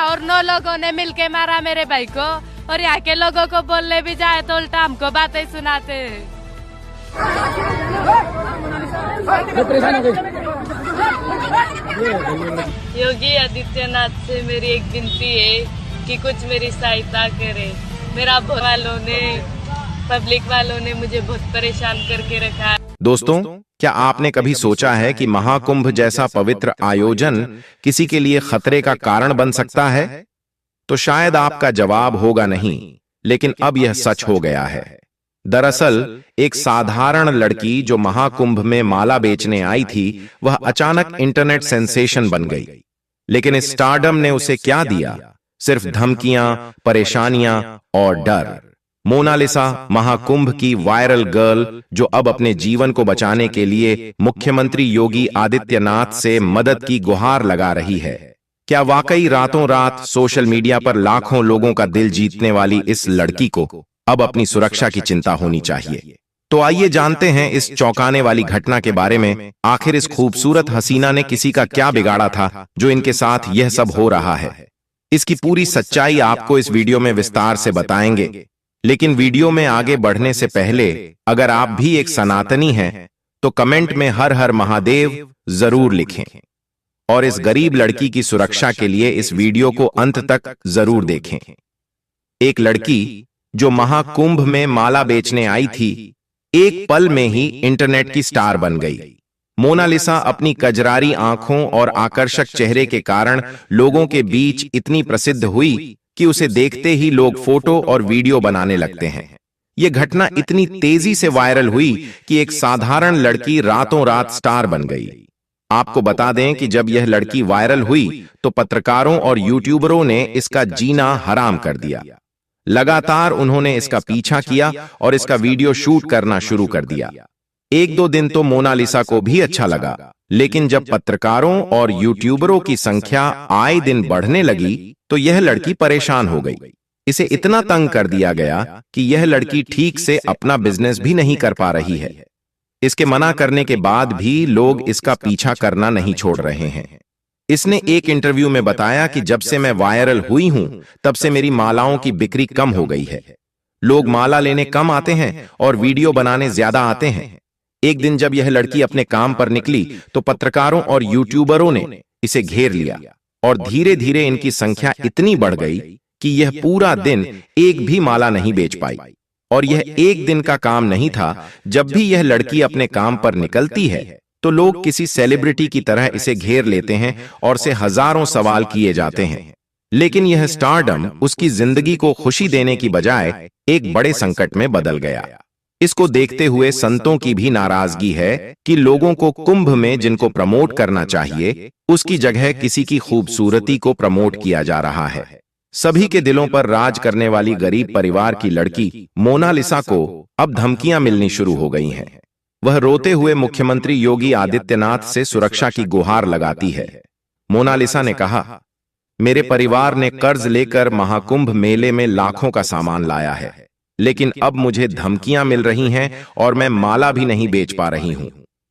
और 9 लोगों ने मिलके मारा मेरे भाई को, और यहाँ के लोगों को बोलने भी जाए तो उल्टा हमको बातें सुनाते हैं। योगी आदित्यनाथ से मेरी एक विनती है कि कुछ मेरी सहायता करे। मेरा पब्लिक वालों ने मुझे बहुत परेशान करके रखा है। दोस्तों, क्या आपने कभी सोचा है कि महाकुंभ जैसा पवित्र आयोजन किसी के लिए खतरे का कारण बन सकता है? तो शायद आपका जवाब होगा नहीं, लेकिन अब यह सच हो गया है। दरअसल एक साधारण लड़की जो महाकुंभ में माला बेचने आई थी, वह अचानक इंटरनेट सेंसेशन बन गई। लेकिन इस स्टारडम ने उसे क्या दिया? सिर्फ धमकियां, परेशानियां और डर। मोनालिसा महाकुंभ की वायरल गर्ल, जो अब अपने जीवन को बचाने के लिए मुख्यमंत्री योगी आदित्यनाथ से मदद की गुहार लगा रही है। क्या वाकई रातों रात सोशल मीडिया पर लाखों लोगों का दिल जीतने वाली इस लड़की को अब अपनी सुरक्षा की चिंता होनी चाहिए? तो आइए जानते हैं इस चौंकाने वाली घटना के बारे में। आखिर इस खूबसूरत हसीना ने किसी का क्या बिगाड़ा था जो इनके साथ यह सब हो रहा है? इसकी पूरी सच्चाई आपको इस वीडियो में विस्तार से बताएंगे। लेकिन वीडियो में आगे बढ़ने से पहले अगर आप भी एक सनातनी हैं तो कमेंट में हर हर महादेव जरूर लिखें, और इस गरीब लड़की की सुरक्षा के लिए इस वीडियो को अंत तक जरूर देखें। एक लड़की जो महाकुंभ में माला बेचने आई थी, एक पल में ही इंटरनेट की स्टार बन गई। मोनालिसा अपनी कजरारी आंखों और आकर्षक चेहरे के कारण लोगों के बीच इतनी प्रसिद्ध हुई कि उसे देखते ही लोग फोटो और वीडियो बनाने लगते हैं। यह घटना इतनी तेजी से वायरल हुई कि एक साधारण लड़की रातों रात स्टार बन गई। आपको बता दें कि जब यह लड़की वायरल हुई तो पत्रकारों और यूट्यूबरों ने इसका जीना हराम कर दिया। लगातार उन्होंने इसका पीछा किया और इसका वीडियो शूट करना शुरू कर दिया। 1-2 दिन तो मोनालिसा को भी अच्छा लगा, लेकिन जब पत्रकारों और यूट्यूबरों की संख्या आए दिन बढ़ने लगी तो यह लड़की परेशान हो गई। इसे इतना तंग कर दिया गया कि यह लड़की ठीक से अपना बिजनेस भी नहीं कर पा रही है। इसके मना करने के बाद भी लोग इसका पीछा करना नहीं छोड़ रहे हैं। इसने एक इंटरव्यू में बताया कि जब से मैं वायरल हुई हूं तब से मेरी मालाओं की बिक्री कम हो गई है। लोग माला लेने कम आते हैं और वीडियो बनाने ज्यादा आते हैं। एक दिन जब यह लड़की अपने काम पर निकली तो पत्रकारों और यूट्यूबरों ने इसे घेर लिया और धीरे धीरे इनकी संख्या इतनी बढ़ गई कि यह पूरा दिन एक भी माला नहीं बेच पाई। और यह एक दिन का काम नहीं था। जब भी यह लड़की अपने काम पर निकलती है तो लोग किसी सेलिब्रिटी की तरह इसे घेर लेते हैं और से हजारों सवाल किए जाते हैं। लेकिन यह स्टारडम उसकी जिंदगी को खुशी देने की बजाय एक बड़े संकट में बदल गया। इसको देखते हुए संतों की भी नाराजगी है कि लोगों को कुंभ में जिनको प्रमोट करना चाहिए उसकी जगह किसी की खूबसूरती को प्रमोट किया जा रहा है। सभी के दिलों पर राज करने वाली गरीब परिवार की लड़की मोनालिसा को अब धमकियां मिलनी शुरू हो गई हैं। वह रोते हुए मुख्यमंत्री योगी आदित्यनाथ से सुरक्षा की गुहार लगाती है। मोनालिसा ने कहा, मेरे परिवार ने कर्ज लेकर महाकुंभ मेले में लाखों का सामान लाया है, लेकिन अब मुझे धमकियां मिल रही हैं और मैं माला भी नहीं बेच पा रही हूं।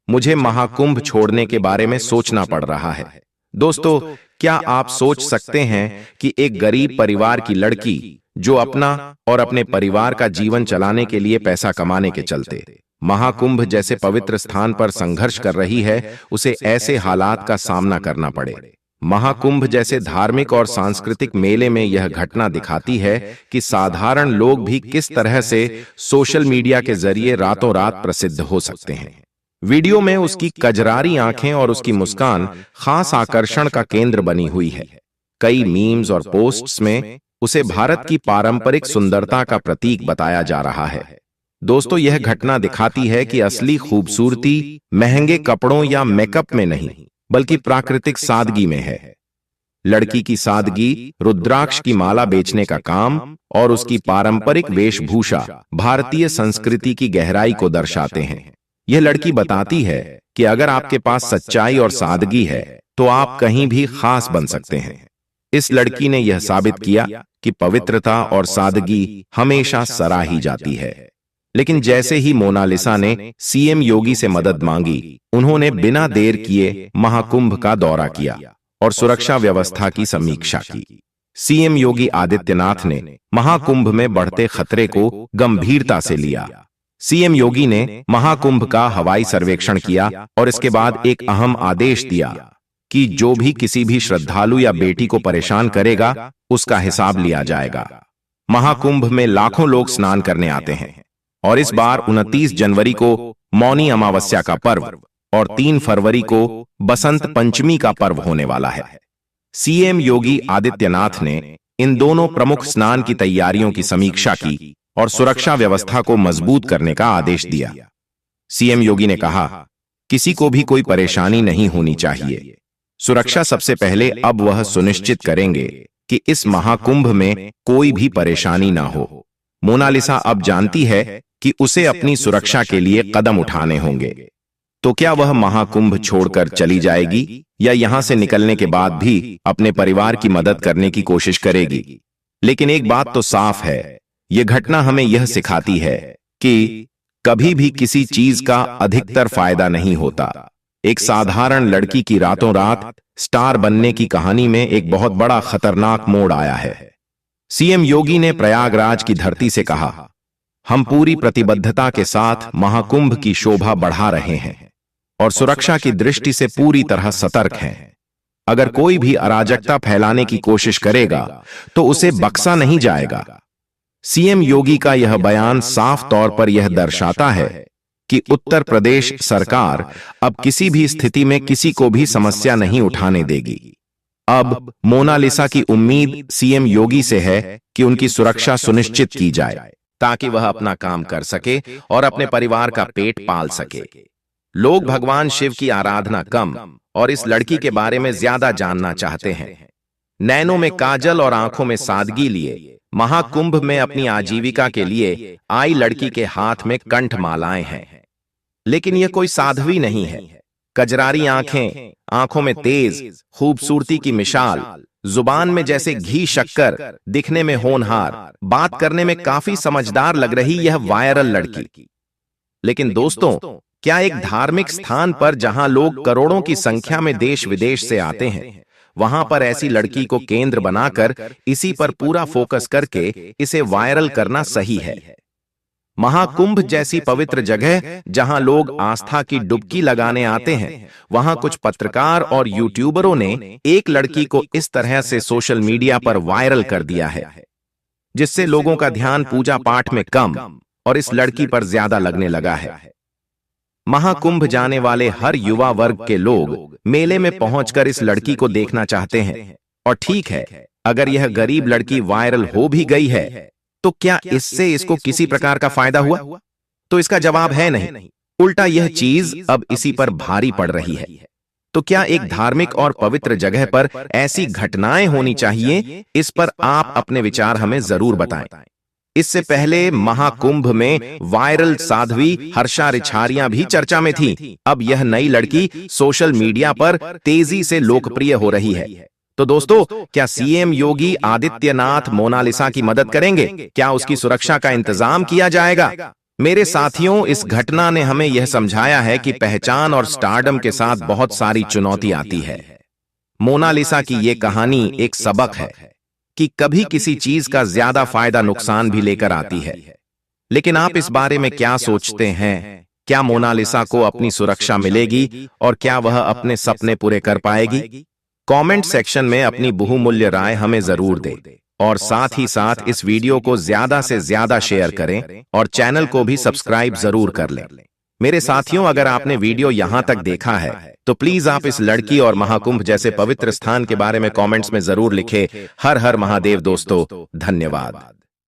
मुझे महाकुंभ छोड़ने के बारे में सोचना पड़ रहा है। दोस्तों, क्या आप सोच सकते हैं कि एक गरीब परिवार की लड़की जो अपना और अपने परिवार का जीवन चलाने के लिए पैसा कमाने के चलते महाकुंभ जैसे पवित्र स्थान पर संघर्ष कर रही है, उसे ऐसे हालात का सामना करना पड़े? महाकुंभ जैसे धार्मिक और सांस्कृतिक मेले में यह घटना दिखाती है कि साधारण लोग भी किस तरह से सोशल मीडिया के जरिए रातों रात प्रसिद्ध हो सकते हैं। वीडियो में उसकी कजरारी आंखें और उसकी मुस्कान खास आकर्षण का केंद्र बनी हुई है। कई मीम्स और पोस्ट्स में उसे भारत की पारंपरिक सुंदरता का प्रतीक बताया जा रहा है। दोस्तों, यह घटना दिखाती है कि असली खूबसूरती महंगे कपड़ों या मेकअप में नहीं, बल्कि प्राकृतिक सादगी में है। लड़की की सादगी, रुद्राक्ष की माला बेचने का काम और उसकी पारंपरिक वेशभूषा भारतीय संस्कृति की गहराई को दर्शाते हैं। यह लड़की बताती है कि अगर आपके पास सच्चाई और सादगी है तो आप कहीं भी खास बन सकते हैं। इस लड़की ने यह साबित किया कि पवित्रता और सादगी हमेशा सराही जाती है। लेकिन जैसे ही मोनालिसा ने सीएम योगी से मदद मांगी, उन्होंने बिना देर किए महाकुंभ का दौरा किया और सुरक्षा व्यवस्था की समीक्षा की। सीएम योगी आदित्यनाथ ने महाकुंभ में बढ़ते खतरे को गंभीरता से लिया। सीएम योगी ने महाकुंभ का हवाई सर्वेक्षण किया और इसके बाद एक अहम आदेश दिया कि जो भी किसी भी श्रद्धालु या बेटी को परेशान करेगा उसका हिसाब लिया जाएगा। महाकुंभ में लाखों लोग स्नान करने आते हैं और इस बार 29 जनवरी को मौनी अमावस्या का पर्व और 3 फरवरी को बसंत पंचमी का पर्व होने वाला है। सीएम योगी आदित्यनाथ ने इन दोनों प्रमुख स्नान की तैयारियों की समीक्षा की और सुरक्षा व्यवस्था को मजबूत करने का आदेश दिया। सीएम योगी ने कहा, किसी को भी कोई परेशानी नहीं होनी चाहिए। सुरक्षा सबसे पहले अब वह सुनिश्चित करेंगे कि इस महाकुंभ में कोई भी परेशानी ना हो। मोनालिसा अब जानती है कि उसे अपनी सुरक्षा के लिए कदम उठाने होंगे। तो क्या वह महाकुंभ छोड़कर चली जाएगी या यहां से निकलने के बाद भी अपने परिवार की मदद करने की कोशिश करेगी? लेकिन एक बात तो साफ है, यह घटना हमें यह सिखाती है कि कभी भी किसी चीज का अधिकतर फायदा नहीं होता। एक साधारण लड़की की रातों रात स्टार बनने की कहानी में एक बहुत बड़ा खतरनाक मोड़ आया है। सीएम योगी ने प्रयागराज की धरती से कहा, हम पूरी प्रतिबद्धता के साथ महाकुंभ की शोभा बढ़ा रहे हैं और सुरक्षा की दृष्टि से पूरी तरह सतर्क हैं। अगर कोई भी अराजकता फैलाने की कोशिश करेगा तो उसे बख्शा नहीं जाएगा। सीएम योगी का यह बयान साफ तौर पर यह दर्शाता है कि उत्तर प्रदेश सरकार अब किसी भी स्थिति में किसी को भी समस्या नहीं उठाने देगी। अब मोनालिसा की उम्मीद सीएम योगी से है कि उनकी सुरक्षा सुनिश्चित की जाए ताकि वह अपना काम कर सके और अपने परिवार का पेट पाल सके। लोग भगवान शिव की आराधना कम और इस लड़की के बारे में ज्यादा जानना चाहते हैं। नैनों में काजल और आंखों में सादगी लिए महाकुंभ में अपनी आजीविका के लिए आई लड़की के हाथ में कंठमालाएं हैं। लेकिन यह कोई साध्वी नहीं है। कजरारी आंखें, आंखों में तेज खूबसूरती की मिसाल, जुबान में जैसे घी शक्कर, दिखने में होनहार, बात करने में काफी समझदार लग रही यह वायरल लड़की। लेकिन दोस्तों, क्या एक धार्मिक स्थान पर जहां लोग करोड़ों की संख्या में देश विदेश से आते हैं, वहां पर ऐसी लड़की को केंद्र बनाकर इसी पर पूरा फोकस करके इसे वायरल करना सही है? महाकुंभ जैसी पवित्र जगह जहां लोग आस्था की डुबकी लगाने आते हैं, वहां कुछ पत्रकार और यूट्यूबरों ने एक लड़की को इस तरह से सोशल मीडिया पर वायरल कर दिया है, जिससे लोगों का ध्यान पूजा पाठ में कम और इस लड़की पर ज्यादा लगने लगा है। महाकुंभ जाने वाले हर युवा वर्ग के लोग मेले में पहुंचकर इस लड़की को देखना चाहते हैं। और ठीक है, अगर यह गरीब लड़की वायरल हो भी गई है तो क्या इससे इसको किसी प्रकार का फायदा हुआ? तो इसका जवाब है नहीं। उल्टा यह चीज अब इसी पर भारी पड़ रही है। तो क्या एक धार्मिक और पवित्र जगह पर ऐसी घटनाएं होनी चाहिए? इस पर आप अपने विचार हमें जरूर बताएं। इससे पहले महाकुंभ में वायरल साध्वी हर्षा रिछारिया भी चर्चा में थी। अब यह नई लड़की सोशल मीडिया पर तेजी से लोकप्रिय हो रही है। तो दोस्तों, क्या सीएम योगी आदित्यनाथ मोनालिसा की मदद करेंगे? क्या उसकी सुरक्षा का इंतजाम किया जाएगा? मेरे साथियों, इस घटना ने हमें यह समझाया है कि पहचान और स्टारडम के साथ बहुत सारी चुनौती आती है। मोनालिसा की यह कहानी एक सबक है कि कभी किसी चीज का ज्यादा फायदा नुकसान भी लेकर आती है। लेकिन आप इस बारे में क्या सोचते हैं? क्या मोनालिसा को अपनी सुरक्षा मिलेगी और क्या वह अपने सपने पूरे कर पाएगी? कमेंट सेक्शन में अपनी बहुमूल्य राय हमें जरूर दें और साथ ही साथ इस वीडियो को ज्यादा से ज्यादा शेयर करें और चैनल को भी सब्सक्राइब जरूर कर लें। मेरे साथियों, अगर आपने वीडियो यहां तक देखा है तो प्लीज आप इस लड़की और महाकुंभ जैसे पवित्र स्थान के बारे में कमेंट्स में जरूर लिखें। हर हर महादेव दोस्तों, धन्यवाद।